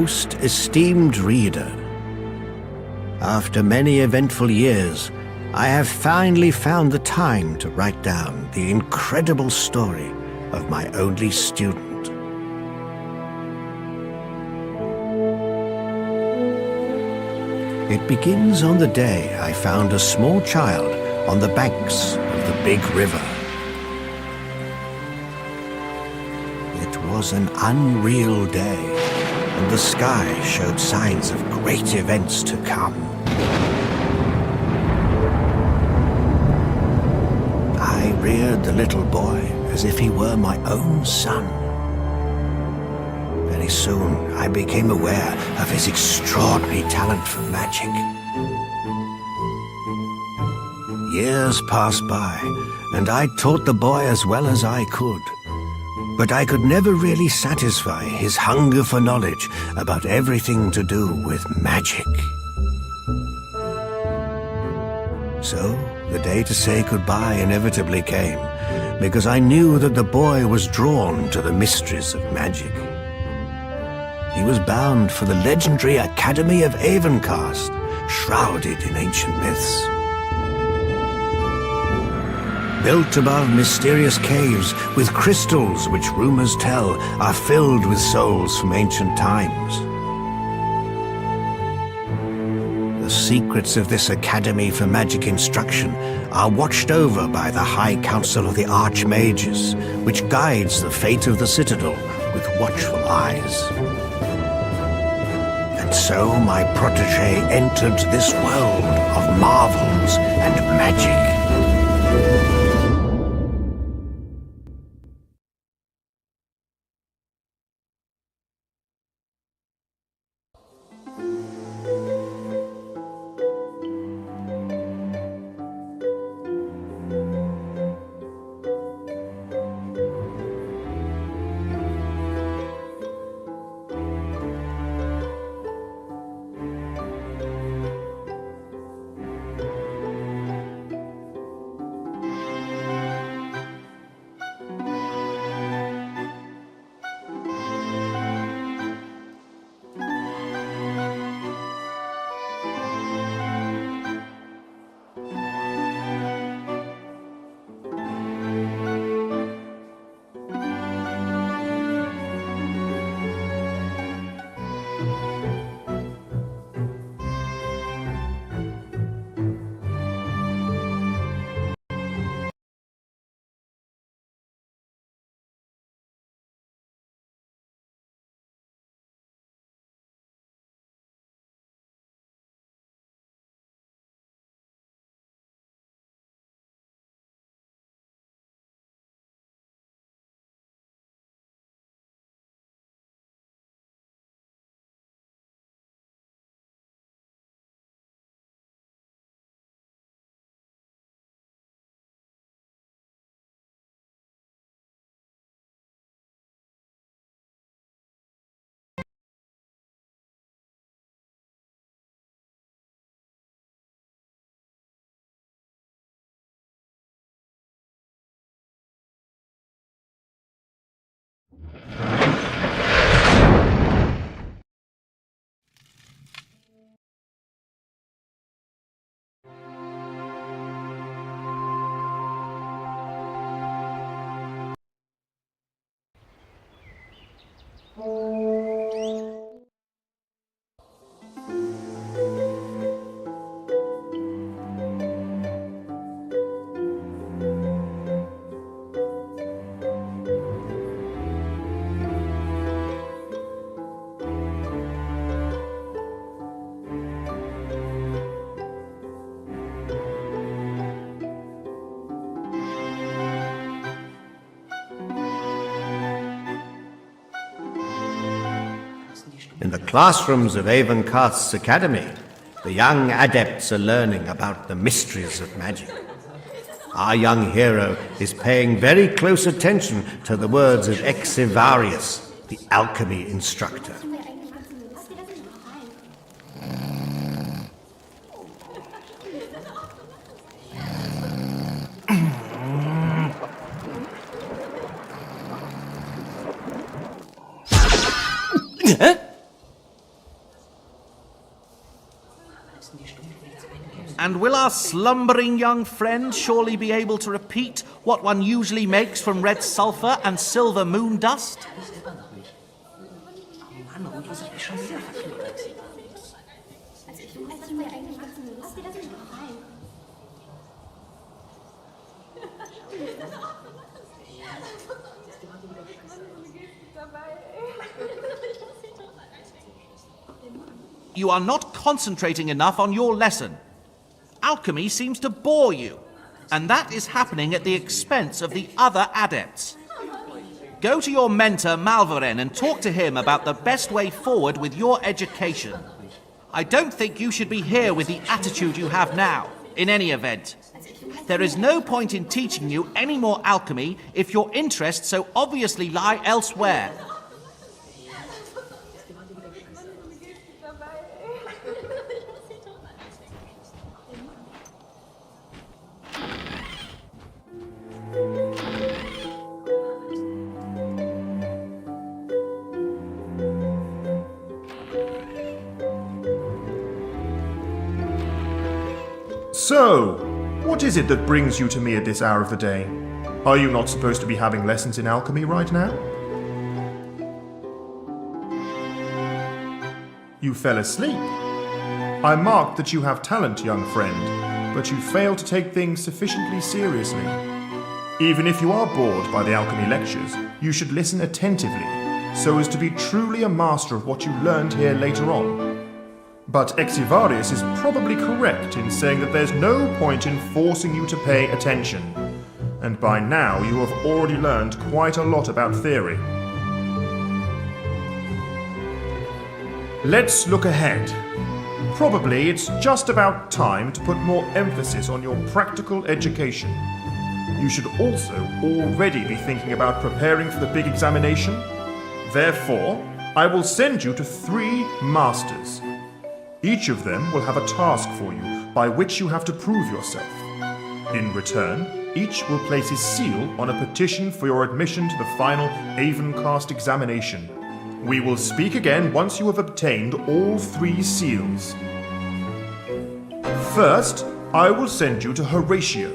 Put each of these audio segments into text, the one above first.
Most esteemed reader, after many eventful years, I have finally found the time to write down the incredible story of my only student. It begins on the day I found a small child on the banks of the big river. It was an unreal day, and the sky showed signs of great events to come. I reared the little boy as if he were my own son. Very soon I became aware of his extraordinary talent for magic. Years passed by, and I taught the boy as well as I could. But I could never really satisfy his hunger for knowledge about everything to do with magic. So, the day to say goodbye inevitably came, because I knew that the boy was drawn to the mysteries of magic. He was bound for the legendary Academy of Avencast, shrouded in ancient myths. Built above mysterious caves with crystals which rumors tell are filled with souls from ancient times. The secrets of this Academy for Magic Instruction are watched over by the High Council of the Archmages, which guides the fate of the Citadel with watchful eyes. And so my protege entered this world of marvels and magic. In the classrooms of Avencast's Academy, the young adepts are learning about the mysteries of magic. Our young hero is paying very close attention to the words of Exivarius, the alchemy instructor. And will our slumbering young friend surely be able to repeat what one usually makes from red sulfur and silver moon dust? You are not concentrating enough on your lesson. Alchemy seems to bore you, and that is happening at the expense of the other adepts. Go to your mentor, Malveren, and talk to him about the best way forward with your education. I don't think you should be here with the attitude you have now, in any event. There is no point in teaching you any more alchemy if your interests so obviously lie elsewhere. So, what is it that brings you to me at this hour of the day? Are you not supposed to be having lessons in alchemy right now? You fell asleep. I marked that you have talent, young friend, but you fail to take things sufficiently seriously. Even if you are bored by the alchemy lectures, you should listen attentively, so as to be truly a master of what you learned here later on. But Exivarius is probably correct in saying that there's no point in forcing you to pay attention. And by now you have already learned quite a lot about theory. Let's look ahead. Probably it's just about time to put more emphasis on your practical education. You should also already be thinking about preparing for the big examination. Therefore, I will send you to 3 masters. Each of them will have a task for you by which you have to prove yourself. In return, each will place his seal on a petition for your admission to the final Avencast examination. We will speak again once you have obtained all 3 seals. First, I will send you to Horatio.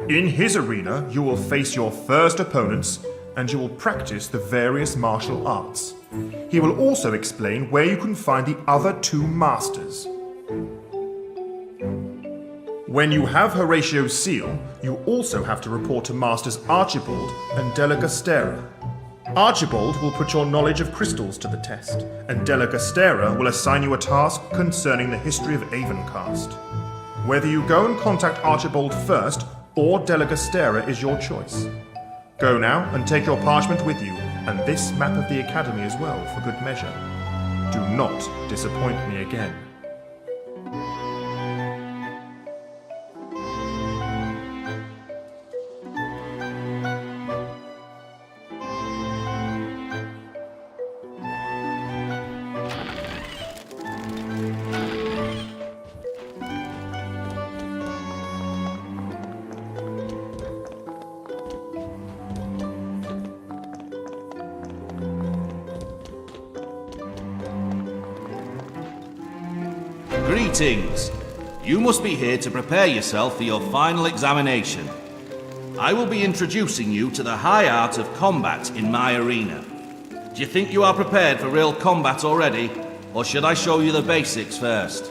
In his arena, you will face your first opponents, and you will practice the various martial arts. He will also explain where you can find the other 2 masters. When you have Horatio's seal, you also have to report to Masters Archibald and Della Gastera. Archibald will put your knowledge of crystals to the test, and Della Gastera will assign you a task concerning the history of Avencast. Whether you go and contact Archibald first or Della Gastera is your choice. Go now and take your parchment with you, and this map of the Academy as well, for good measure. Do not disappoint me again. Greetings. You must be here to prepare yourself for your final examination. I will be introducing you to the high art of combat in my arena. Do you think you are prepared for real combat already, or should I show you the basics first?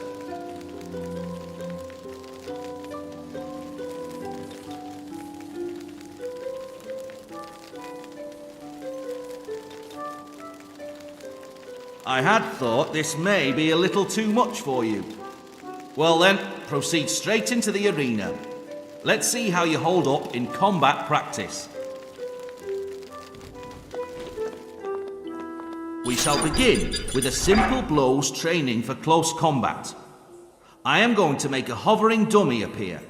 I had thought this may be a little too much for you. Well then, proceed straight into the arena. Let's see how you hold up in combat practice. We shall begin with a simple blows training for close combat. I am going to make a hovering dummy appear.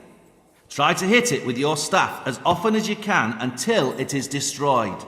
Try to hit it with your staff as often as you can until it is destroyed.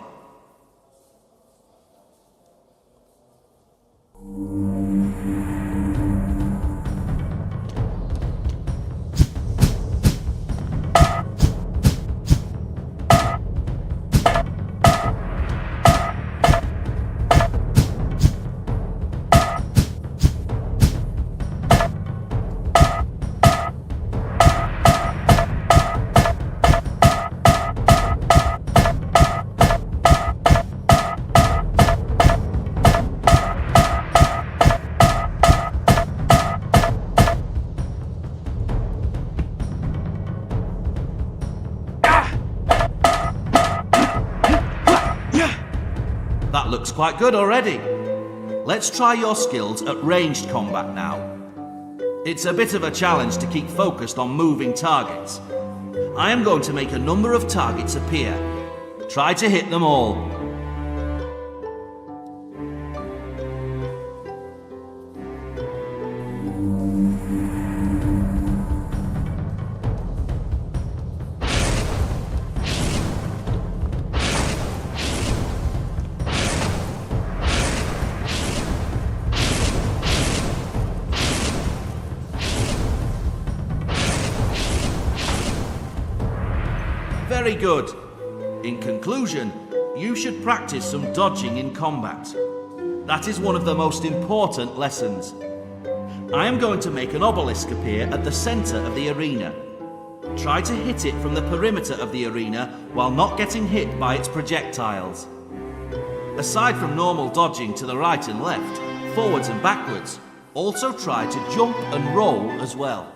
That looks quite good already. Let's try your skills at ranged combat now. It's a bit of a challenge to keep focused on moving targets. I am going to make a number of targets appear. Try to hit them all. Very good. In conclusion, you should practice some dodging in combat. That is one of the most important lessons. I am going to make an obelisk appear at the center of the arena. Try to hit it from the perimeter of the arena while not getting hit by its projectiles. Aside from normal dodging to the right and left, forwards and backwards, also try to jump and roll as well.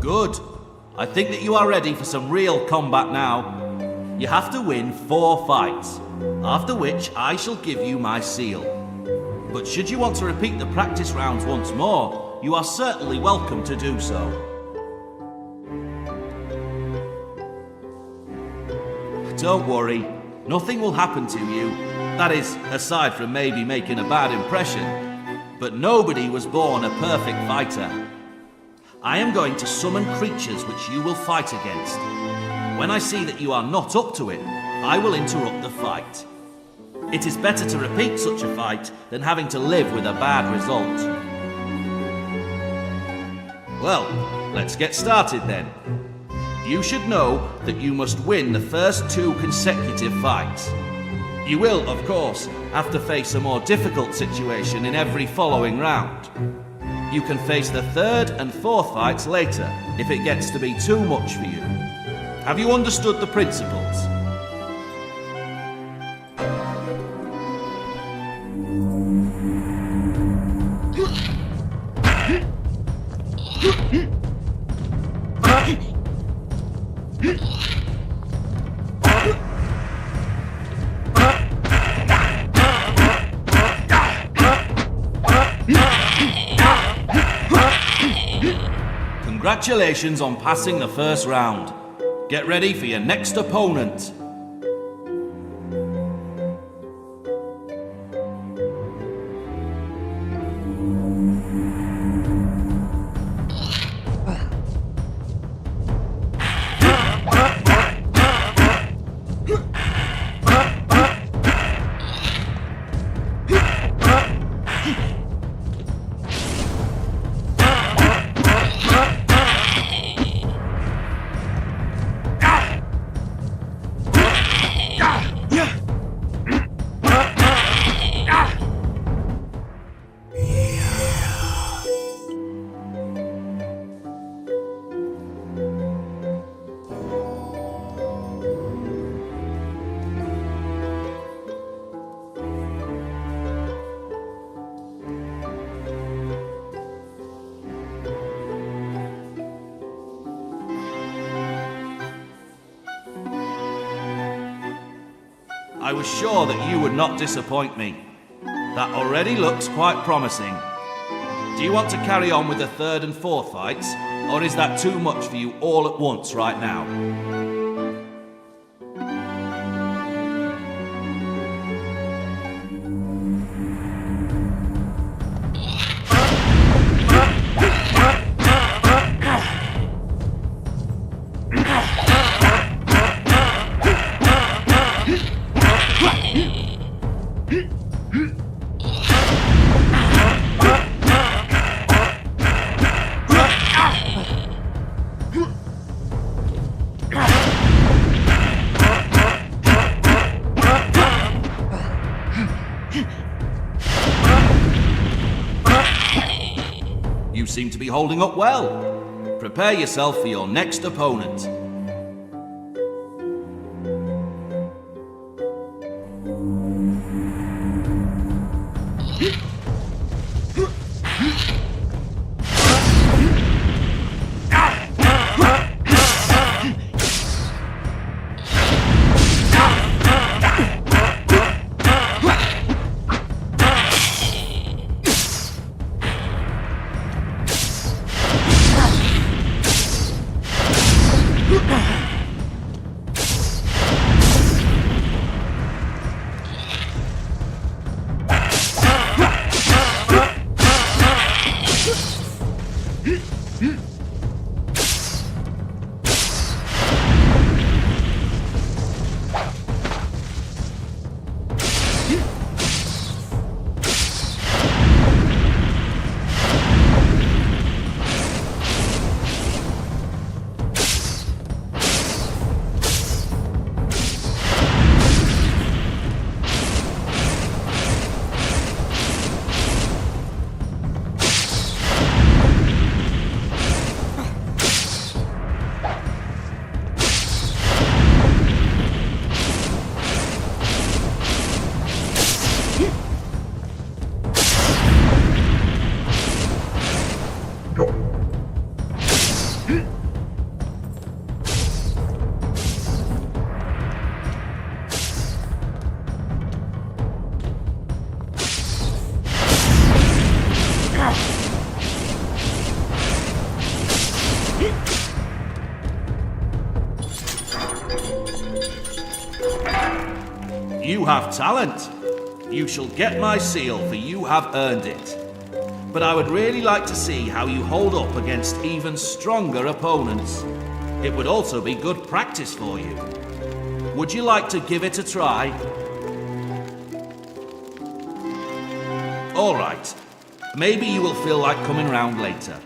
Good. I think that you are ready for some real combat now. You have to win 4 fights, after which I shall give you my seal. But should you want to repeat the practice rounds once more, you are certainly welcome to do so. Don't worry, nothing will happen to you. That is, aside from maybe making a bad impression. But nobody was born a perfect fighter. I am going to summon creatures which you will fight against. When I see that you are not up to it, I will interrupt the fight. It is better to repeat such a fight than having to live with a bad result. Well, let's get started then. You should know that you must win the first 2 consecutive fights. You will, of course, have to face a more difficult situation in every following round. You can face the 3rd and 4th fights later, if it gets to be too much for you. Have you understood the principles? Congratulations on passing the first round. Get ready for your next opponent. I was sure that you would not disappoint me. That already looks quite promising. Do you want to carry on with the 3rd and 4th fights, or is that too much for you all at once right now? seem to be holding up well. Prepare yourself for your next opponent. You have talent. You shall get my seal, for you have earned it. But I would really like to see how you hold up against even stronger opponents. It would also be good practice for you. Would you like to give it a try? All right. Maybe you will feel like coming round later.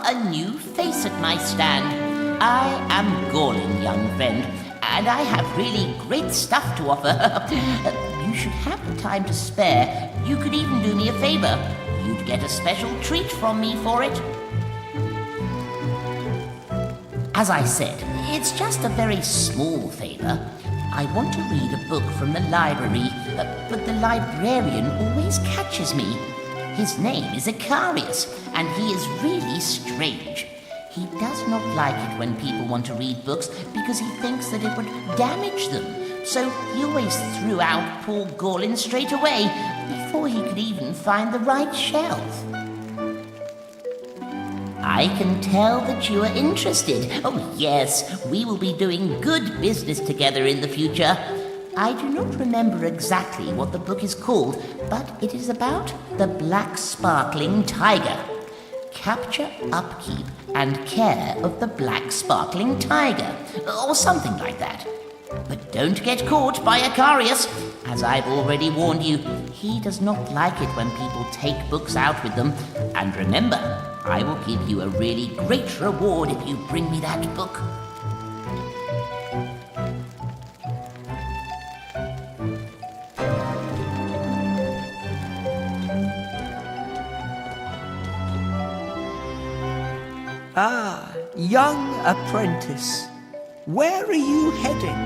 A new face at my stand. I am Gorlin, young friend, and I have really great stuff to offer. You should have the time to spare. You could even do me a favor. You'd get a special treat from me for it. As I said, it's just a very small favor. I want to read a book from the library, but the librarian always catches me. His name is Acarius, and he is really strange. He does not like it when people want to read books because he thinks that it would damage them. So he always threw out poor Gorlin straight away before he could even find the right shelf. I can tell that you are interested. Oh yes, we will be doing good business together in the future. I do not remember exactly what the book is called, but it is about the Black Sparkling Tiger. Capture, upkeep, and care of the Black Sparkling Tiger, or something like that. But don't get caught by Acarius. As I've already warned you, he does not like it when people take books out with them. And remember, I will give you a really great reward if you bring me that book. Ah, young apprentice. Where are you heading?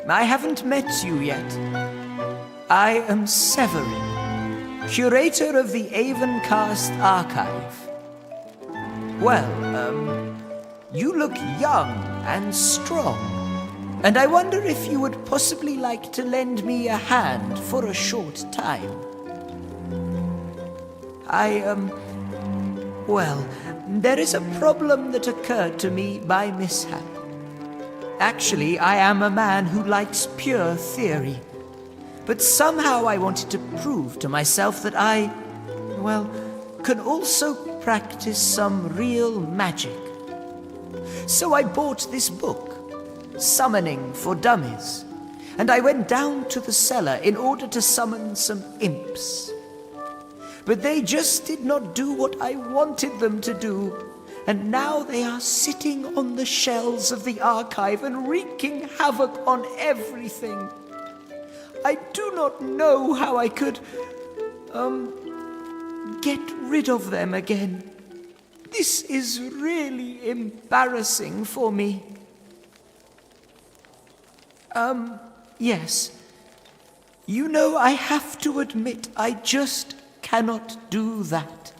I haven't met you yet. I am Severin, curator of the Avencast archive. Well, you look young and strong, and I wonder if you would possibly like to lend me a hand for a short time. Well, there is a problem that occurred to me by mishap. Actually, I am a man who likes pure theory. But somehow I wanted to prove to myself that I, can also practice some real magic. So I bought this book, Summoning for Dummies, and I went down to the cellar in order to summon some imps. But they just did not do what I wanted them to do. and now they are sitting on the shelves of the archive and wreaking havoc on everything. I do not know how I could, get rid of them again. This is really embarrassing for me. Yes. You know, I have to admit, I just cannot do that.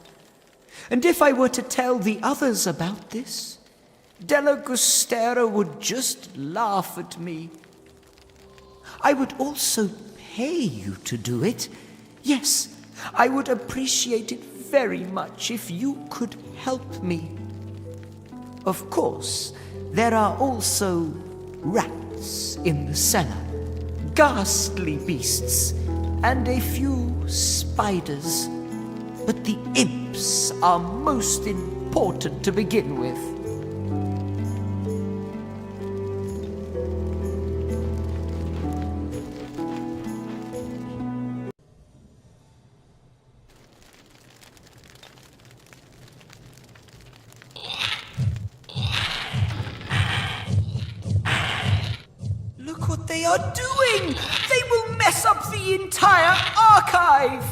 And if I were to tell the others about this, Della Gustera would just laugh at me. I would also pay you to do it. Yes, I would appreciate it very much if you could help me. Of course, there are also rats in the cellar, ghastly beasts, and a few spiders. But the imps are most important to begin with. Look what they are doing! They will mess up the entire archive!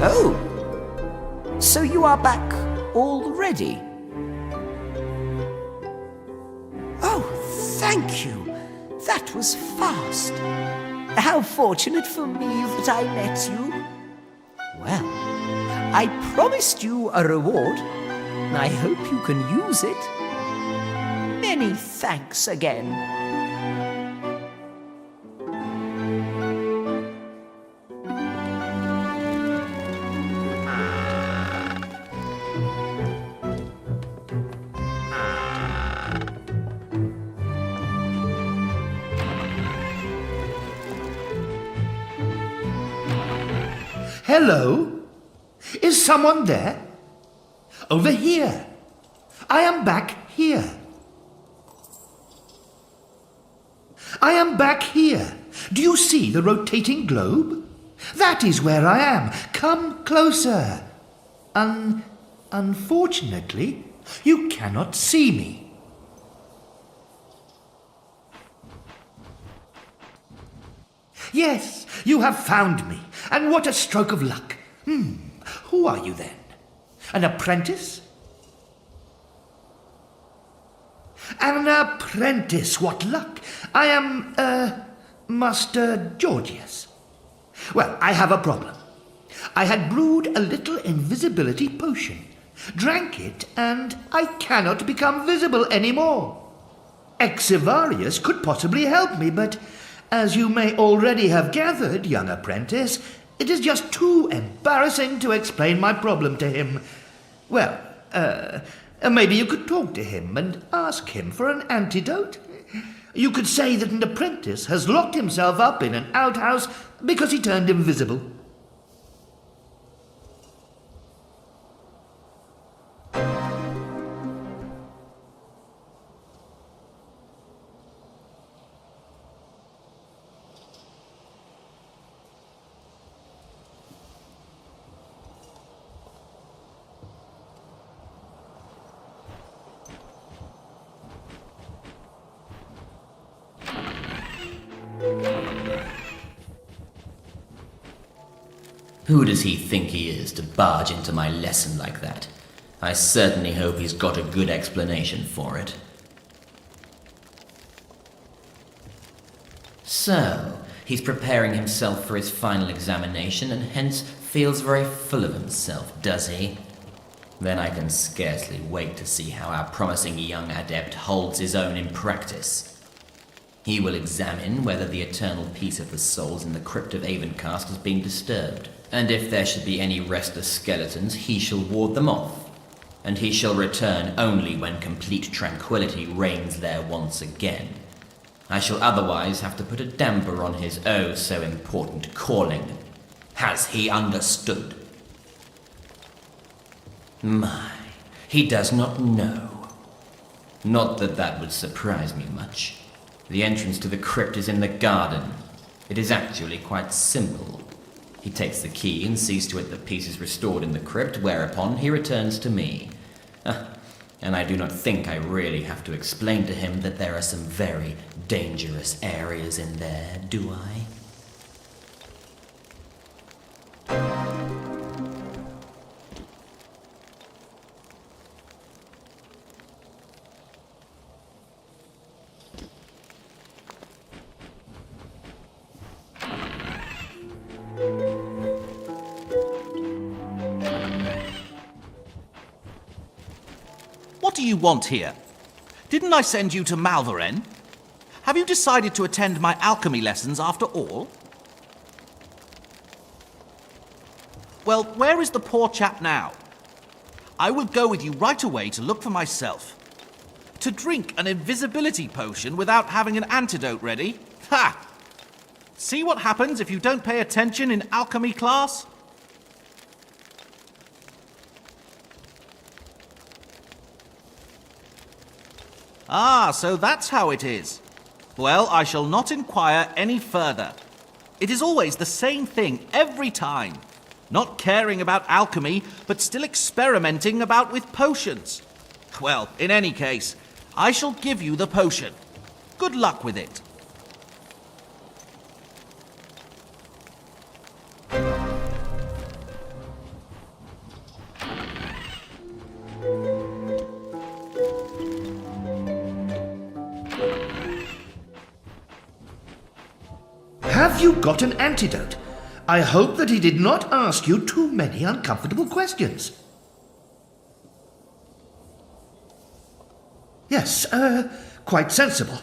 Oh, so you are back already? Oh, thank you. That was fast. How fortunate for me that I met you. Well, I promised you a reward. I hope you can use it. Many thanks again. Hello? Is someone there? Over here. I am back here. I am back here. Do you see the rotating globe? That is where I am. Come closer. Unfortunately, you cannot see me. Yes, you have found me, and what a stroke of luck. Who are you then? An apprentice? An apprentice, what luck. I am, Master Georgius. Well, I have a problem. I had brewed a little invisibility potion, drank it, and I cannot become visible anymore. Exivarius could possibly help me, but as you may already have gathered, young apprentice, it is just too embarrassing to explain my problem to him. Well, maybe you could talk to him and ask him for an antidote. You could say that an apprentice has locked himself up in an outhouse because he turned invisible. Who does he think he is to barge into my lesson like that? I certainly hope he's got a good explanation for it. So, he's preparing himself for his final examination and hence feels very full of himself, does he? Then I can scarcely wait to see how our promising young adept holds his own in practice. He will examine whether the eternal peace of the souls in the crypt of Avencast has been disturbed. And if there should be any restless skeletons, he shall ward them off. And he shall return only when complete tranquility reigns there once again. I shall otherwise have to put a damper on his oh so important calling. Has he understood? My, he does not know. Not that that would surprise me much. The entrance to the crypt is in the garden. It is actually quite simple. He takes the key and sees to it that peace is restored in the crypt, whereupon he returns to me. And I do not think I really have to explain to him that there are some very dangerous areas in there, do I? What do you want here? Didn't I send you to Malveren? Have you decided to attend my alchemy lessons after all? Well, where is the poor chap now? I will go with you right away to look for myself. To drink an invisibility potion without having an antidote ready? Ha! See what happens if you don't pay attention in alchemy class? Ah, so that's how it is. Well, I shall not inquire any further. It is always the same thing every time. Not caring about alchemy, but still experimenting about with potions. Well, in any case, I shall give you the potion. Good luck with it. Have you got an antidote? I hope that he did not ask you too many uncomfortable questions. Yes, quite sensible.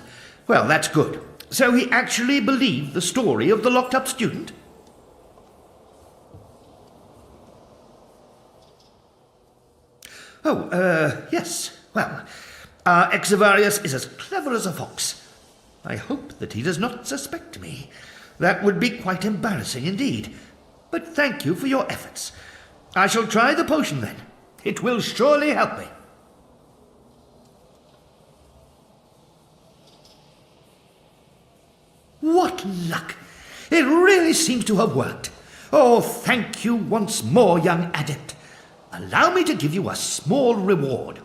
Well, that's good. So he actually believed the story of the locked-up student? Oh, yes. Well, our Exavarius is as clever as a fox. I hope that he does not suspect me. That would be quite embarrassing indeed. But thank you for your efforts. I shall try the potion then. It will surely help me. What luck! It really seems to have worked. Oh, thank you once more, young adept. Allow me to give you a small reward.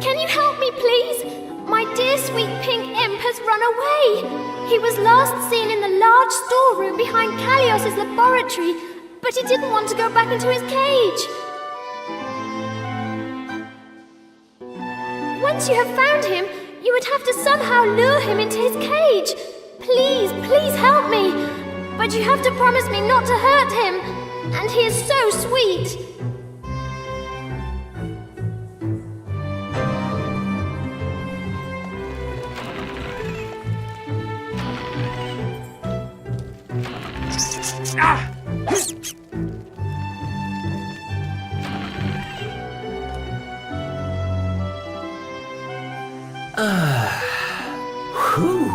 Can you help me, please? My dear sweet pink imp has run away. He was last seen in the large storeroom behind Callios's laboratory, but he didn't want to go back into his cage. Once you have found him, you would have to somehow lure him into his cage. Please, please help me. But you have to promise me not to hurt him. And he is so sweet. Whew.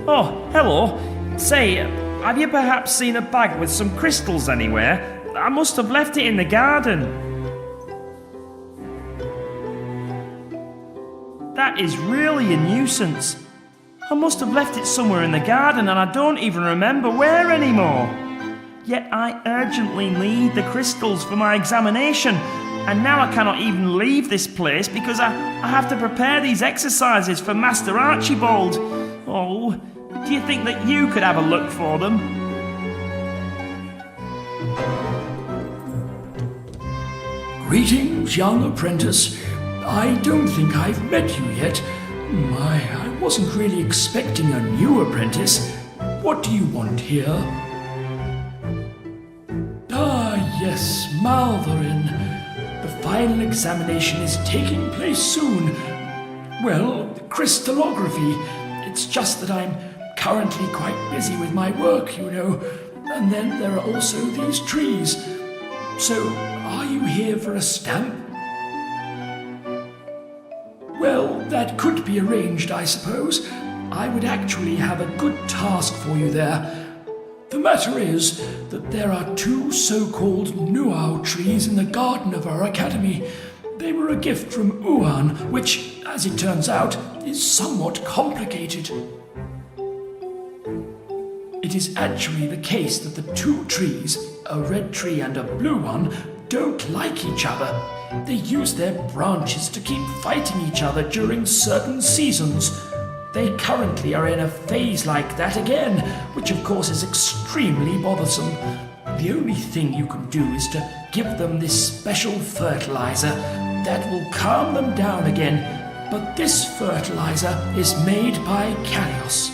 Oh, hello. Say, have you perhaps seen a bag with some crystals anywhere? I must have left it in the garden. That is really a nuisance. I must have left it somewhere in the garden and I don't even remember where anymore. Yet I urgently need the crystals for my examination, and now I cannot even leave this place because I have to prepare these exercises for Master Archibald. Oh, do you think that you could have a look for them? Greetings, young apprentice. I don't think I've met you yet. I wasn't really expecting a new apprentice. What do you want here? Ah, yes, Malverin. The final examination is taking place soon. Well, crystallography. It's just that I'm currently quite busy with my work, you know. And then there are also these trees. So, are you here for a stamp? Well, that could be arranged, I suppose. I would actually have a good task for you there. The matter is that there are 2 so-called Nuau trees in the garden of our academy. They were a gift from Uan, which, as it turns out, is somewhat complicated. It is actually the case that the 2 trees, a red tree and a blue one, don't like each other. They use their branches to keep fighting each other during certain seasons. They currently are in a phase like that again, which of course is extremely bothersome. The only thing you can do is to give them this special fertilizer that will calm them down again. But this fertilizer is made by Callios.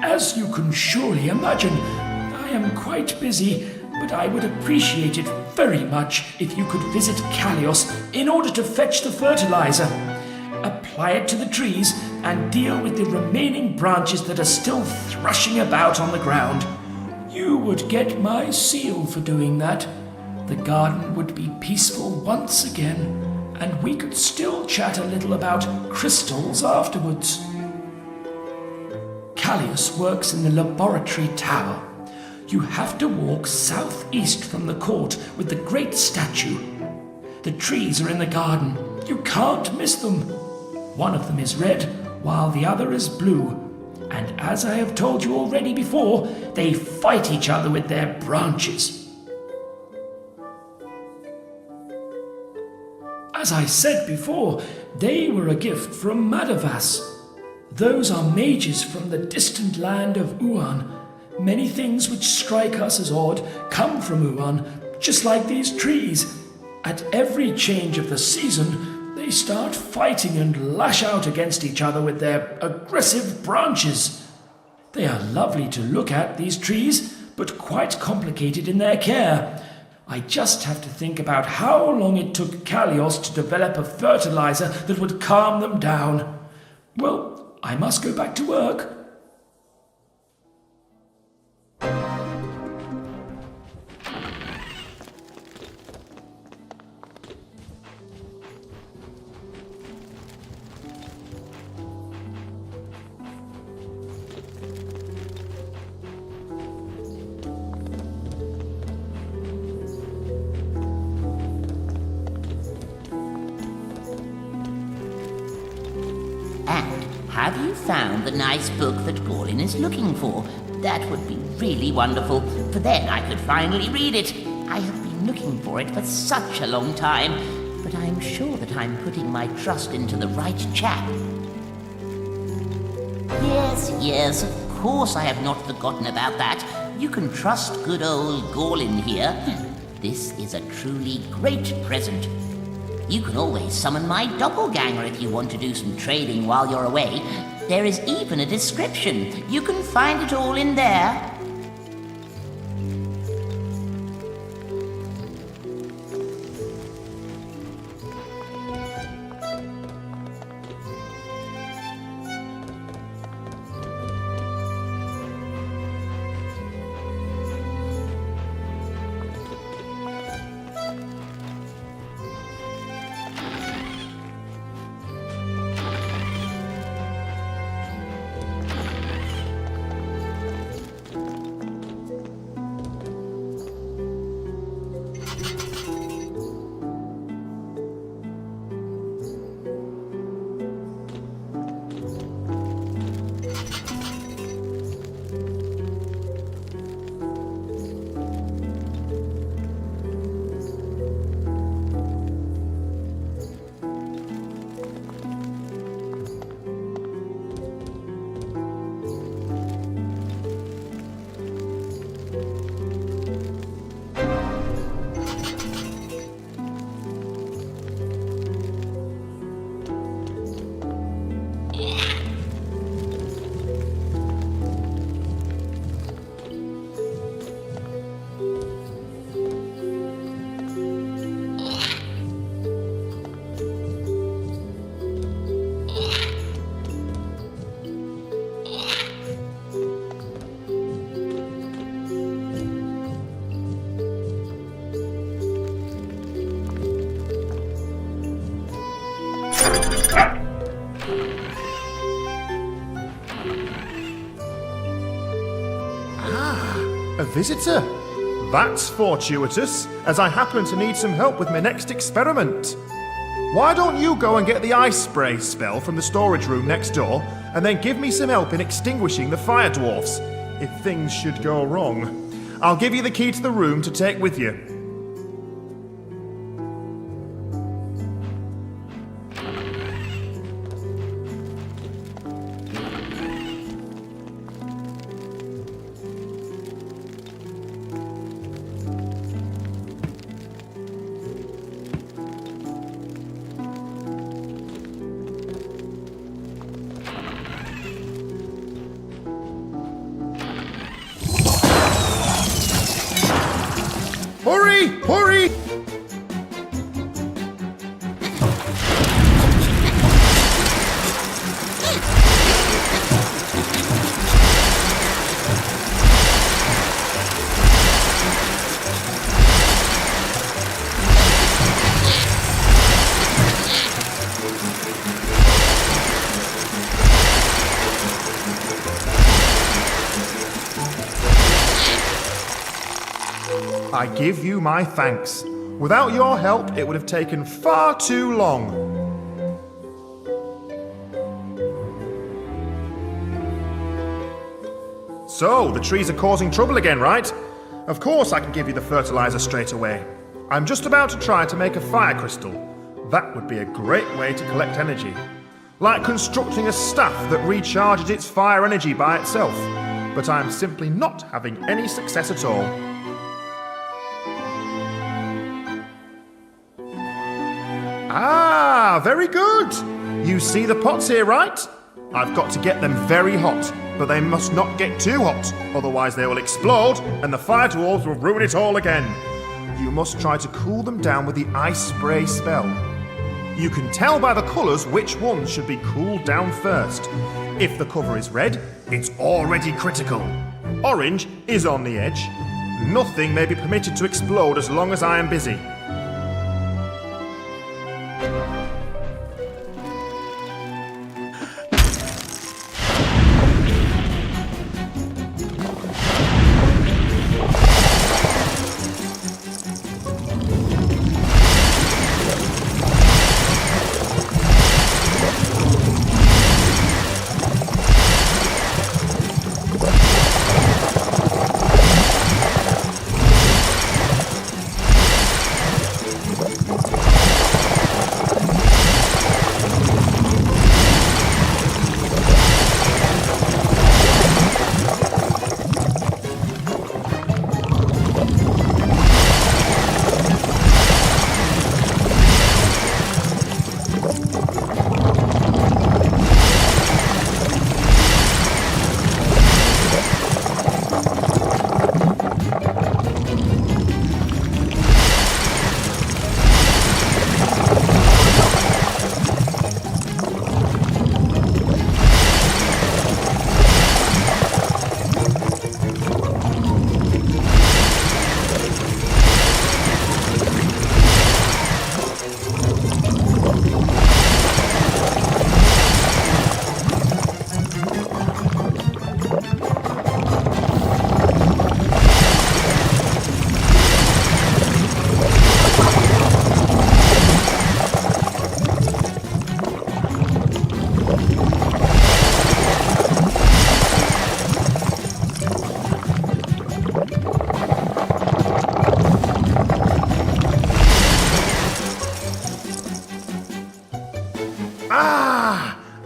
As you can surely imagine, I am quite busy, but I would appreciate it very much if you could visit Callios in order to fetch the fertilizer. Apply it to the trees and deal with the remaining branches that are still thrashing about on the ground. You would get my seal for doing that. The garden would be peaceful once again, and we could still chat a little about crystals afterwards. Callios works in the laboratory tower. You have to walk southeast from the court with the great statue. The trees are in the garden. You can't miss them. One of them is red, while the other is blue. And as I have told you already before, they fight each other with their branches. As I said before, they were a gift from Madavas. Those are mages from the distant land of Uan. Many things which strike us as odd come from Uan, just like these trees. At every change of the season, they start fighting and lash out against each other with their aggressive branches. They are lovely to look at, these trees, but quite complicated in their care. I just have to think about how long it took Callios to develop a fertilizer that would calm them down. Well, I must go back to work. And have you found the nice book that Gorlin is looking for? That would be really wonderful, for then I could finally read it. I have been looking for it for such a long time, but I'm sure that I'm putting my trust into the right chap. Yes, of course I have not forgotten about that. You can trust good old Gorlin here. This is a truly great present. You can always summon my doppelganger if you want to do some trading while you're away. There is even a description. You can find it all in there. visitor? That's fortuitous, as I happen to need some help with my next experiment. Why don't you go and get the ice spray spell from the storage room next door, and then give me some help in extinguishing the fire dwarfs, if things should go wrong. I'll give you the key to the room to take with you. Hurry! Hurry! I give you my thanks. Without your help, it would have taken far too long. So, the trees are causing trouble again, right? Of course I can give you the fertilizer straight away. I'm just about to try to make a fire crystal. That would be a great way to collect energy. Like constructing a staff that recharges its fire energy by itself. But I'm simply not having any success at all. Ah, very good. You see the pots here, right? I've got to get them very hot, but they must not get too hot, otherwise they will explode and the fire dwarves will ruin it all again. You must try to cool them down with the ice spray spell. You can tell by the colours which ones should be cooled down first. If the cover is red, it's already critical. Orange is on the edge. Nothing may be permitted to explode as long as I am busy.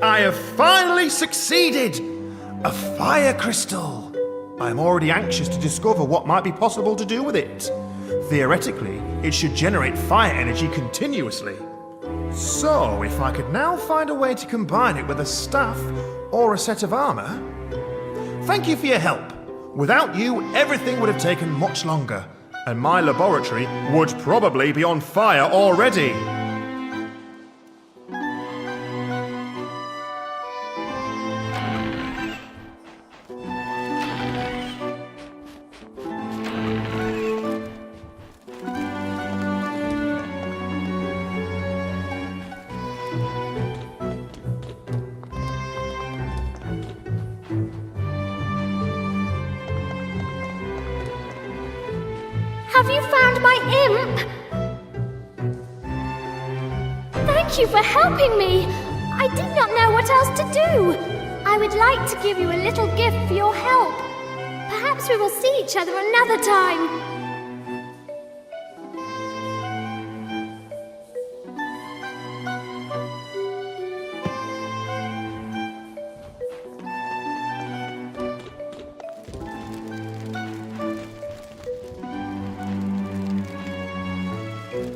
I have finally succeeded! A fire crystal! I'm already anxious to discover what might be possible to do with it. Theoretically, it should generate fire energy continuously. So, if I could now find a way to combine it with a staff or a set of armor... Thank you for your help. Without you, everything would have taken much longer, and my laboratory would probably be on fire already. Have you found my imp? Thank you for helping me. I did not know what else to do. I would like to give you a little gift for your help. Perhaps we will see each other another time.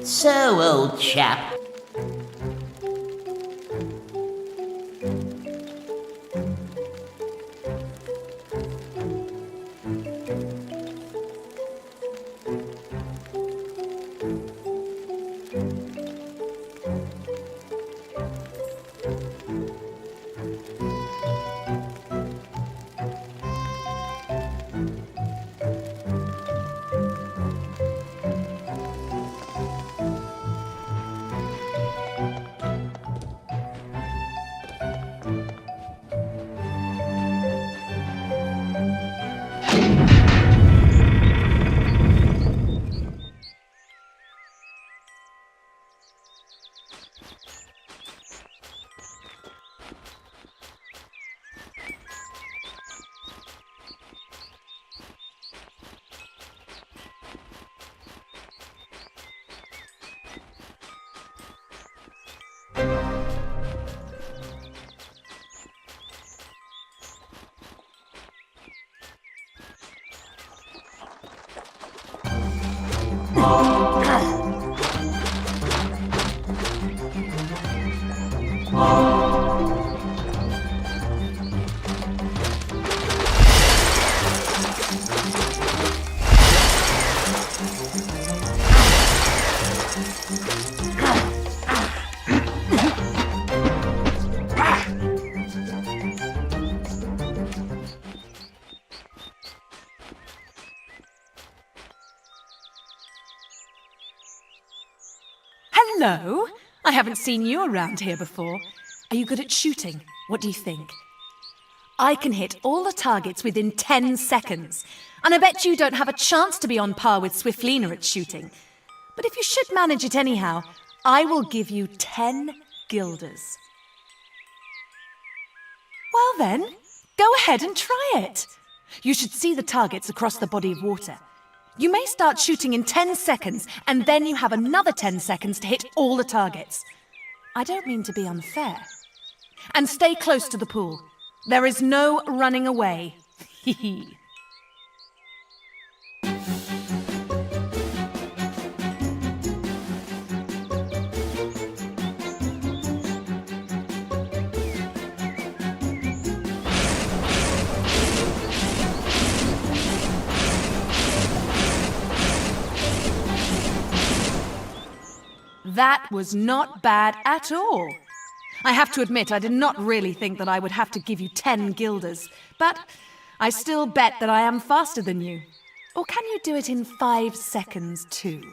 So, old chap, Hello? I haven't seen you around here before. Are you good at shooting? What do you think? I can hit all the targets within 10 seconds, and I bet you don't have a chance to be on par with Swiftlina at shooting. But if you should manage it anyhow, I will give you 10 guilders. Well then, go ahead and try it. You should see the targets across the body of water. You may start shooting in 10 seconds, and then you have another 10 seconds to hit all the targets. I don't mean to be unfair. And stay close to the pool. There is no running away. Hee hee. That was not bad at all. I have to admit, I did not really think that I would have to give you 10 guilders, but I still bet that I am faster than you. Or can you do it in 5 seconds too?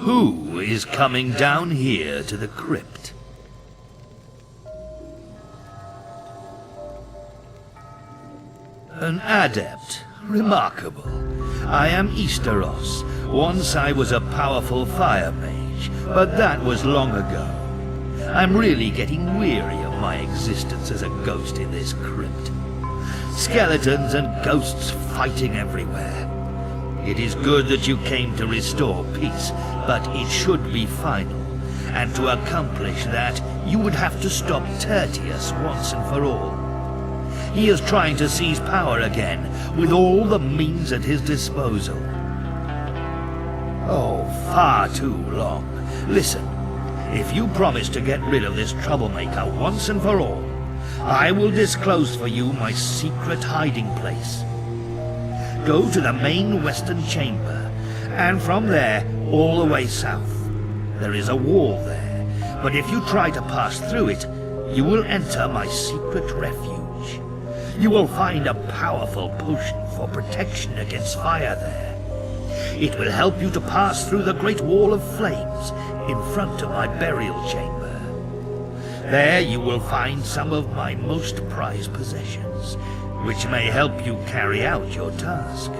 Who is coming down here to the crypt? An adept. Remarkable. I am Easteros. Once I was a powerful fire mage, but that was long ago. I'm really getting weary of my existence as a ghost in this crypt. Skeletons and ghosts fighting everywhere. It is good that you came to restore peace, but it should be final. And to accomplish that, you would have to stop Tertius once and for all. He is trying to seize power again, with all the means at his disposal. Oh, far too long. Listen, if you promise to get rid of this troublemaker once and for all, I will disclose for you my secret hiding place. Go to the main western chamber, and from there, all the way south. There is a wall there, but if you try to pass through it, you will enter my secret refuge. You will find a powerful potion for protection against fire there. It will help you to pass through the great wall of flames in front of my burial chamber. There you will find some of my most prized possessions, which may help you carry out your task.